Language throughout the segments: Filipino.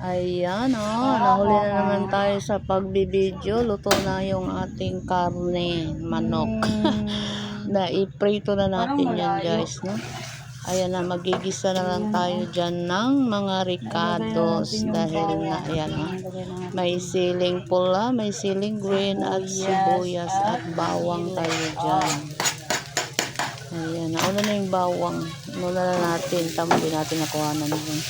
Ayan, nahuli na naman tayo sa pagbibideo. Luto na yung ating karne, manok. Naiprito na natin yan, guys, no? Ayan na, magigisa na lang tayo dyan ng mga ricados. Dahil na, ayan, may siling pula, may siling green, at sibuyas, at bawang tayo dyan. Ayan, nauna na yung bawang. Muna na natin, tama din natin nakuha na naman.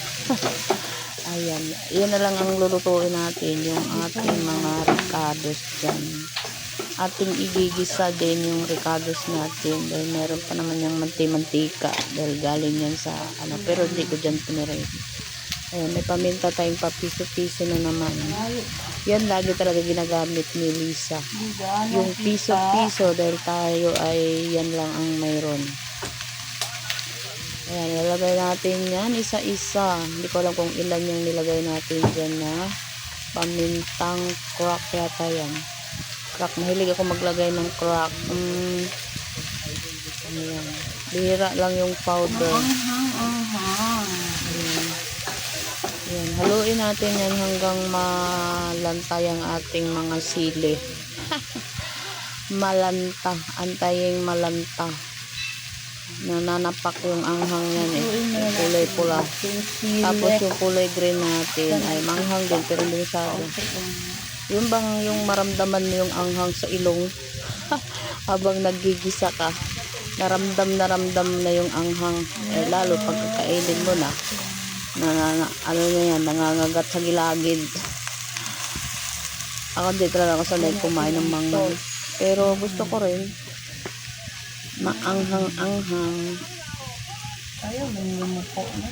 Ayan, yan na lang ang lulutuin natin, yung ating mga ricados dyan. Ating igigisa din yung ricados natin dahil meron pa naman yung mantika dahil galing yan sa ano, pero hindi ko dyan pinirate. Ayan, may paminta tayong papiso-piso na naman. Yan lagi talaga ginagamit ni Lisa, yung piso-piso, dahil tayo ay yan lang ang mayroon. Ayan, nilagay natin yan isa-isa. Hindi ko alam kung ilan yung nilagay natin dyan na pamintang crack yata yan. Crack, mahilig ako maglagay ng crack. Ayan, bihira lang yung powder. Ayan, haluin natin yan hanggang malantay ang ating mga sili. Malanta, antaying malanta. Nananapak yung anghang yan kulay pula. Tapos yung kulay green natin ay manghang din pero hindi masyado. Yung bang yung maramdaman mo yung anghang sa ilong habang nagigisa ka, naramdam na yung anghang, lalo pag kakainin mo na ano na yan, nangangagat sa gilagid. Ako di talaga ako sanay kumain ng manghang, pero gusto ko rin maanghang-anghang. Ayaw, lumumuko na.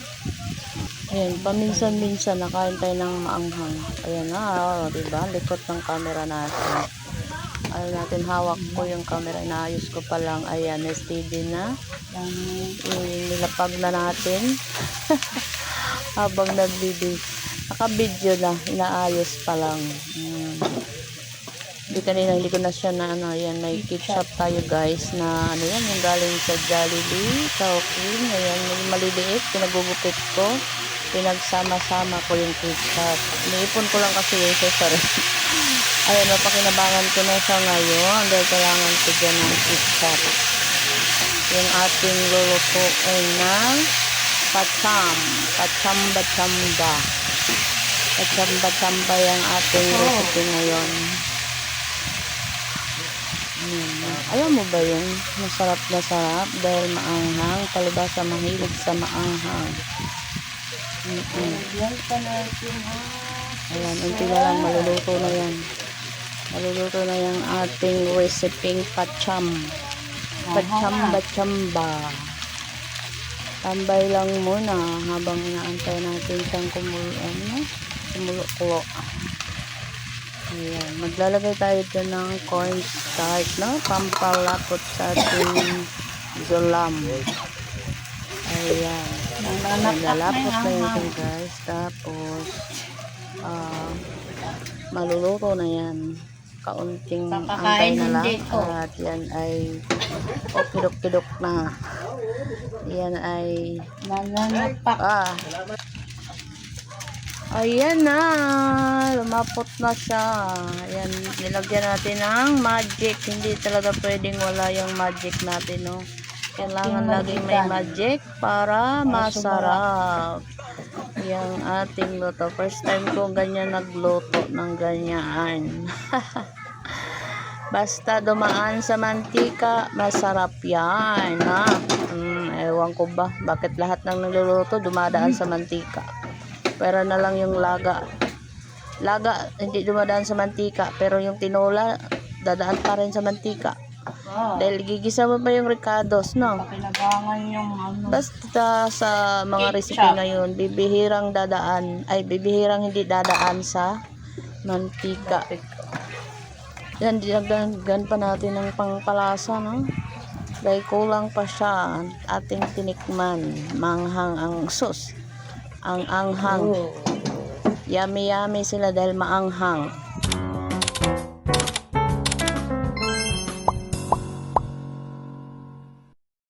Ayan, paminsan-minsan nakain tayo ng maanghang. Ayan na, diba? Likot ng camera natin. Ayaw natin, hawak ko yung camera. Inaayos ko pa lang. Ayan, steady na. Nilapag na natin. Habang naka-video na. Inaayos pa lang. Hindi ko na siya na ano, yan, may ketchup tayo guys na ano yan, yung galing sa Jollibee, Taukin. Ayan, yung maliliit, pinagugupit ko, pinagsama-sama ko yung ketchup. Iniipon ko lang kasi yung sa rin. Ayan, mapakinabangan ko na siya ngayon dahil kailangan ko dyan ng ketchup. Yung ating lulutuin ng pachamba-chamba. Pachamba-chamba yung ating recipe ngayon. Ayaw mo ba yun? Masarap na sarap dahil maanghang. Palibasa mahilig sa maanghang. Ayan, unti na lang maluluto na yan. Maluluto na yung ating recipe pachamba-chamba. Tambay lang muna habang inaantay natin siyang kumulo. Ayan, maglalagay tayo dyan ng cornstarch, no? Pampalapot sa ating zulam. Ayan, maglalapot na yun guys. Tapos maluluto na yan. Kaunting antay na lang. At yan ay kidok-kidok na. Yan ay ayan na, lumapot na siya. Ayan, nilagyan natin ng magic. Hindi talaga pwedeng wala yung magic natin, no? Kailangan laging may magic para masarap yung ating luto. First time ko ganyan nagluto ng ganyan. Basta dumaan sa mantika, masarap yan, ha? Ewan ko ba, bakit lahat ng nagluluto dumadaan sa mantika. Pero na lang yung laga hindi dumadaan sa mantika, pero yung tinola dadaan pa rin sa mantika. Dahil gigisa mo pa yung ricados, no? Basta sa mga recipe ngayon, bibihirang hindi dadaan sa mantika. Yan, dinagdagan pa natin ng pangpalasa, no? Dahil kulang pa siya ating tinikman. Manghang ang sus. Ang anghang. Yummy sila dahil maanghang.